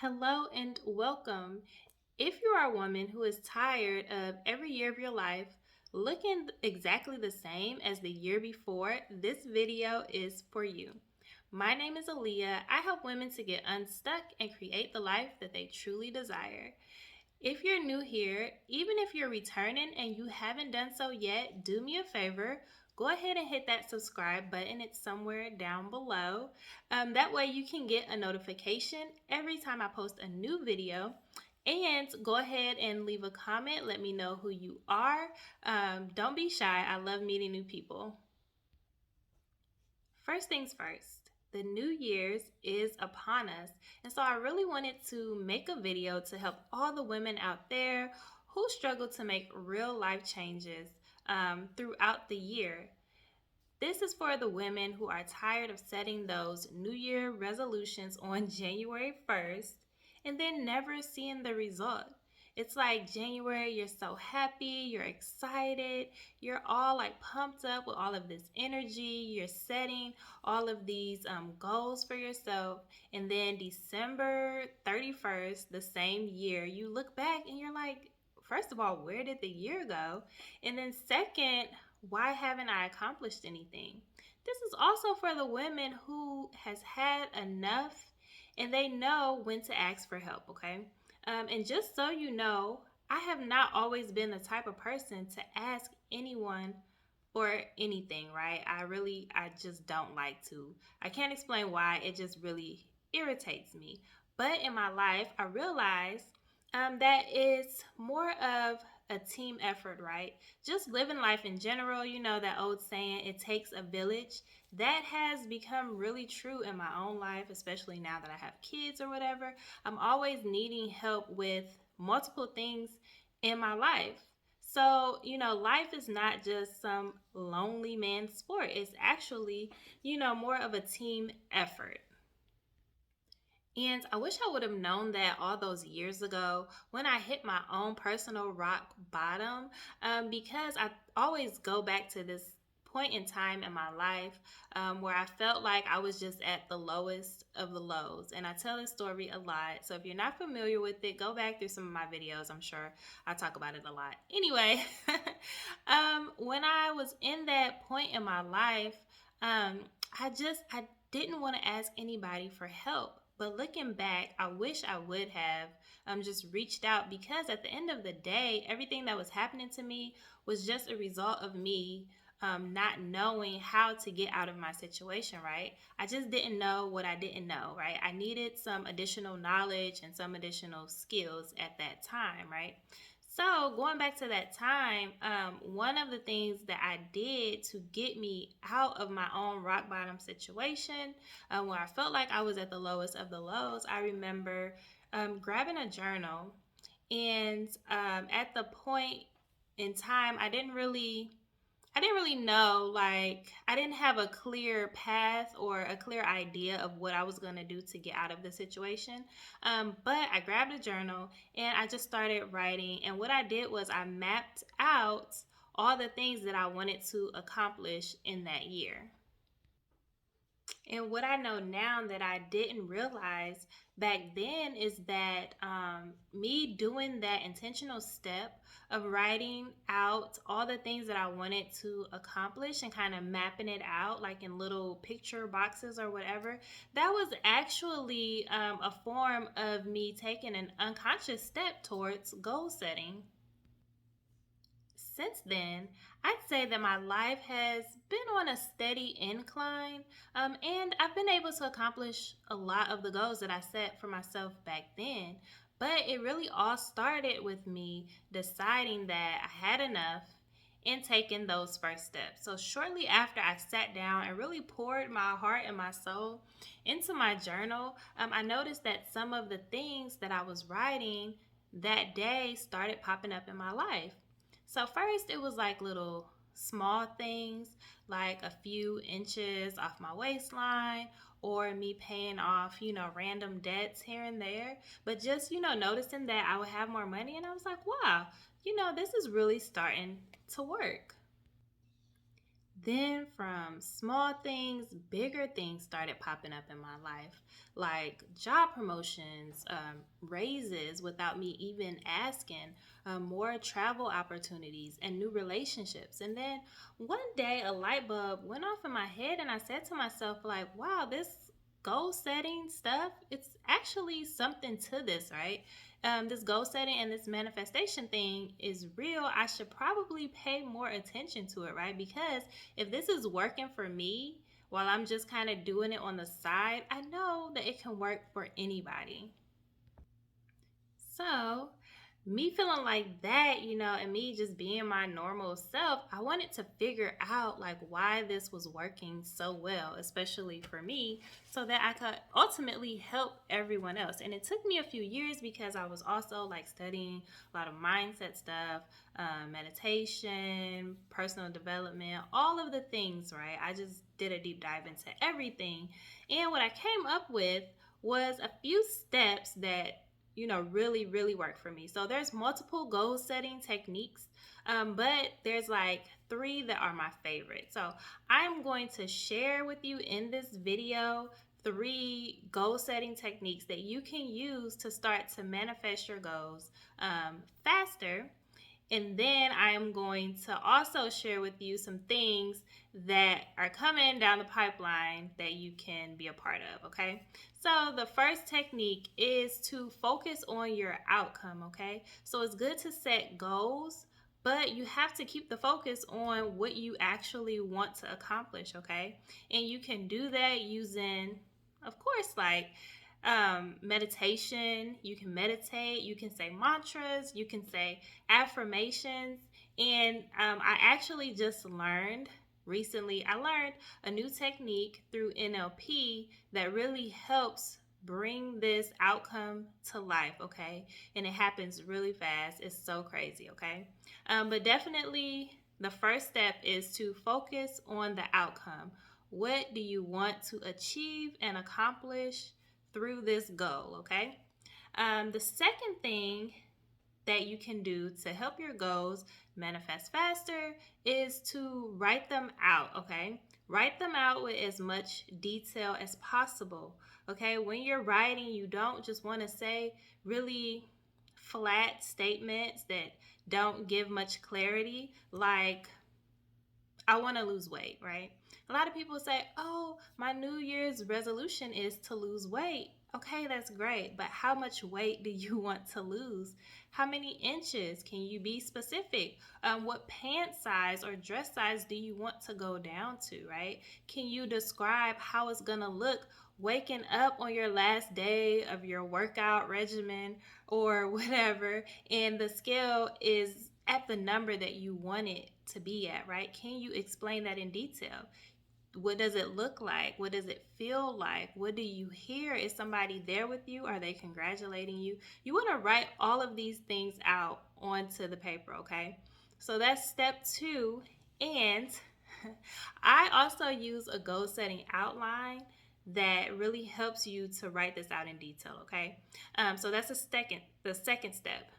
Hello and welcome. If you are a woman who is tired of every year of your life looking exactly the same as the year before, this video is for you. My name is Aliya. I help women to get unstuck and create the life that they truly desire. If you're new here, even if you're returning and you haven't done so yet, do me a favor. Go ahead and hit that subscribe button. It's somewhere down below. That way you can get a notification every time I post a new video. And go ahead and leave a comment. Let me know who you are. Don't be shy. I love meeting new people. First things first, the New Year's is upon us. And so I really wanted to make a video to help all the women out there who struggle to make real life changes throughout the year. This is for the women who are tired of setting those New Year resolutions on January 1st and then never seeing the result. It's like January, you're so happy, you're excited, you're all like pumped up with all of this energy, you're setting all of these goals for yourself. And then December 31st, the same year, you look back and you're like, first of all, where did the year go? And then, second, why haven't I accomplished anything? This is also for the women who has had enough and they know when to ask for help, okay? And just so you know, I have not always been the type of person to ask anyone for anything, right? I just don't like to. I can't explain why, it just really irritates me. But in my life, I realize that it's more of a team effort, right? Just living life in general, you know, that old saying, it takes a village. That has become really true in my own life, especially now that I have kids or whatever. I'm always needing help with multiple things in my life. So, life is not just some lonely man sport. It's actually, more of a team effort. And I wish I would have known that all those years ago when I hit my own personal rock bottom, because I always go back to this point in time in my life where I felt like I was just at the lowest of the lows. And I tell this story a lot. So if you're not familiar with it, go back through some of my videos. I'm sure I talk about it a lot. Anyway, when I was in that point in my life, I didn't want to ask anybody for help. But looking back, I wish I would have just reached out because at the end of the day, everything that was happening to me was just a result of me not knowing how to get out of my situation, right? I just didn't know what I didn't know, right? I needed some additional knowledge and some additional skills at that time, right? So, going back to that time, one of the things that I did to get me out of my own rock bottom situation, where I felt like I was at the lowest of the lows, I remember grabbing a journal. And at the point in time, I didn't really know, like, I didn't have a clear path or a clear idea of what I was going to do to get out of the situation. But I grabbed a journal and I just started writing. And what I did was I mapped out all the things that I wanted to accomplish in that year. And what I know now that I didn't realize back then is that me doing that intentional step of writing out all the things that I wanted to accomplish and kind of mapping it out like in little picture boxes or whatever, that was actually a form of me taking an unconscious step towards goal setting. Since then, I'd say that my life has been on a steady incline, and I've been able to accomplish a lot of the goals that I set for myself back then. But it really all started with me deciding that I had enough and taking those first steps. So, shortly after I sat down and really poured my heart and my soul into my journal, I noticed that some of the things that I was writing that day started popping up in my life. So first it was like little small things, like a few inches off my waistline or me paying off, random debts here and there. But just, noticing that I would have more money and I was like, wow, this is really starting to work. Then, from small things, bigger things started popping up in my life, like job promotions, raises without me even asking, more travel opportunities, and new relationships. And then one day, a light bulb went off in my head, and I said to myself, like, wow, this goal setting stuff, it's actually something to this, right? This goal setting and this manifestation thing is real. I should probably pay more attention to it, right? Because if this is working for me while I'm just kind of doing it on the side, I know that it can work for anybody. So, me feeling like that, and me just being my normal self, I wanted to figure out like why this was working so well, especially for me, so that I could ultimately help everyone else. And it took me a few years because I was also like studying a lot of mindset stuff, meditation, personal development, all of the things, right? I just did a deep dive into everything. And what I came up with was a few steps that really, really work for me. So there's multiple goal setting techniques, but there's like three that are my favorite. So I'm going to share with you in this video three goal setting techniques that you can use to start to manifest your goals faster. And then I am going to also share with you some things that are coming down the pipeline that you can be a part of, okay? So the first technique is to focus on your outcome, okay? So it's good to set goals, but you have to keep the focus on what you actually want to accomplish, okay? And you can do that using, of course, like meditation. You can meditate, you can say mantras, you can say affirmations. And I actually just learned recently, I learned a new technique through NLP that really helps bring this outcome to life, okay? And it happens really fast. It's so crazy, okay? But definitely the first step is to focus on the outcome. What do you want to achieve and accomplish through this goal, okay? The second thing that you can do to help your goals manifest faster is to write them out, okay? Write them out with as much detail as possible, okay? When you're writing, you don't just want to say really flat statements that don't give much clarity, like I want to lose weight, right? A lot of people say, oh, my New Year's resolution is to lose weight. Okay, that's great. But how much weight do you want to lose? How many inches? Can you be specific? What pant size or dress size do you want to go down to, right? Can you describe how it's going to look waking up on your last day of your workout regimen or whatever, and the scale is at the number that you want it to be at, right? Can you explain that in detail? What does it look like? What does it feel like? What do you hear? Is somebody there with you? Are they congratulating you? You want to write all of these things out onto the paper, okay? So that's step two. And I also use a goal setting outline that really helps you to write this out in detail, okay? So that's the second step.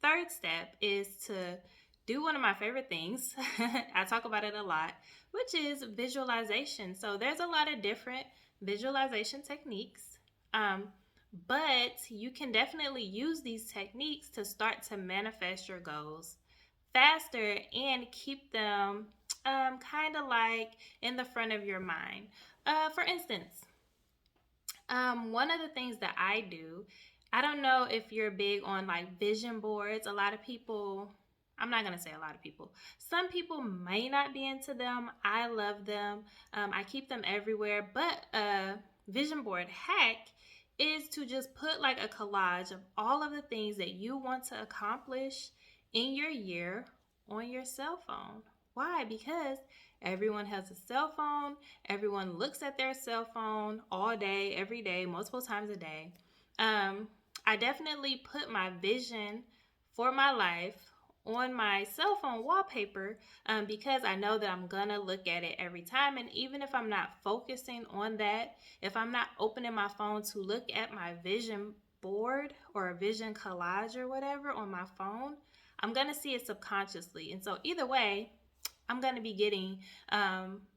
Third step is to do one of my favorite things. I talk about it a lot, which is visualization. So there's a lot of different visualization techniques. But you can definitely use these techniques to start to manifest your goals faster and keep them kind of like in the front of your mind. For instance, one of the things that I do, I don't know if you're big on like vision boards. A lot of people, I'm not going to say a lot of people, some people may not be into them. I love them. I keep them everywhere. But a vision board hack is to just put like a collage of all of the things that you want to accomplish in your year on your cell phone. Why? Because everyone has a cell phone. Everyone looks at their cell phone all day, every day, multiple times a day. I definitely put my vision for my life on my cell phone wallpaper because I know that I'm gonna look at it every time. And even if I'm not focusing on that, if I'm not opening my phone to look at my vision board or a vision collage or whatever on my phone, I'm gonna see it subconsciously. And so either way, I'm going to be getting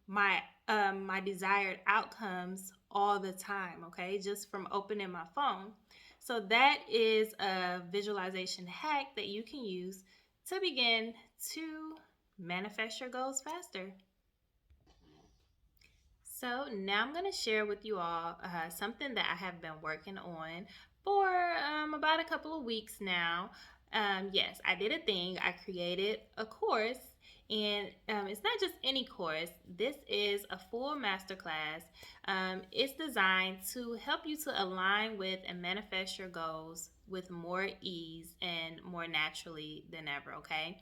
my my desired outcomes all the time, okay? Just from opening my phone. So that is a visualization hack that you can use to begin to manifest your goals faster. So now I'm going to share with you all something that I have been working on for about a couple of weeks now. Yes, I did a thing. I created a course, and it's not just any course. This is a full masterclass. It's designed to help you to align with and manifest your goals with more ease and more naturally than ever. Okay,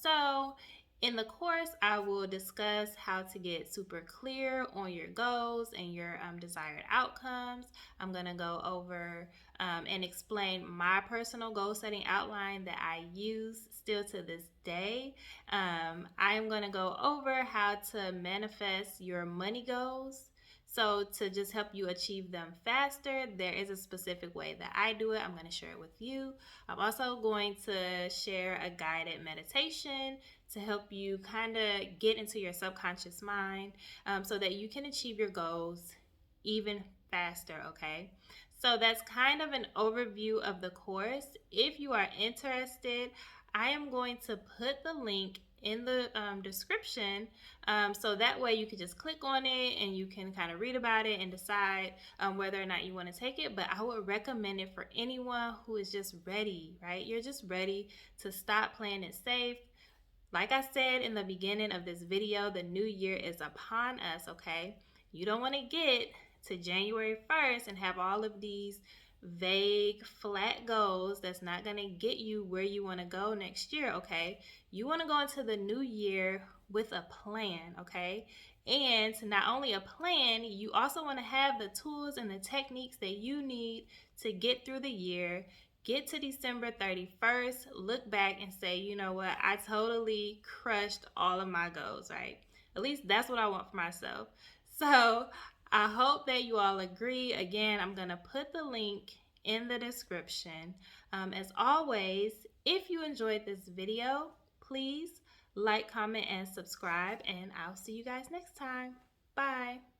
so in the course, I will discuss how to get super clear on your goals and your desired outcomes. I'm going to go over and explain my personal goal setting outline that I use still to this day. I am going to go over how to manifest your money goals. So, to just help you achieve them faster, there is a specific way that I do it. I'm going to share it with you. I'm also going to share a guided meditation to help you kind of get into your subconscious mind so that you can achieve your goals even faster, okay? So that's kind of an overview of the course. If you are interested, I am going to put the link in the description so that way you can just click on it and you can kind of read about it and decide whether or not you want to take it. But I would recommend it for anyone who is just ready, right? You're just ready to stop playing it safe. Like I said in the beginning of this video, the new year is upon us, okay? You don't want to get to January 1st and have all of these vague, flat goals that's not going to get you where you want to go next year, okay? You want to go into the new year with a plan, okay? And not only a plan, you also want to have the tools and the techniques that you need to get through the year, get to December 31st, look back and say, you know what, I totally crushed all of my goals, right? At least that's what I want for myself. So I hope that you all agree. Again, I'm going to put the link in the description. As always, if you enjoyed this video, please like, comment, and subscribe, and I'll see you guys next time. Bye.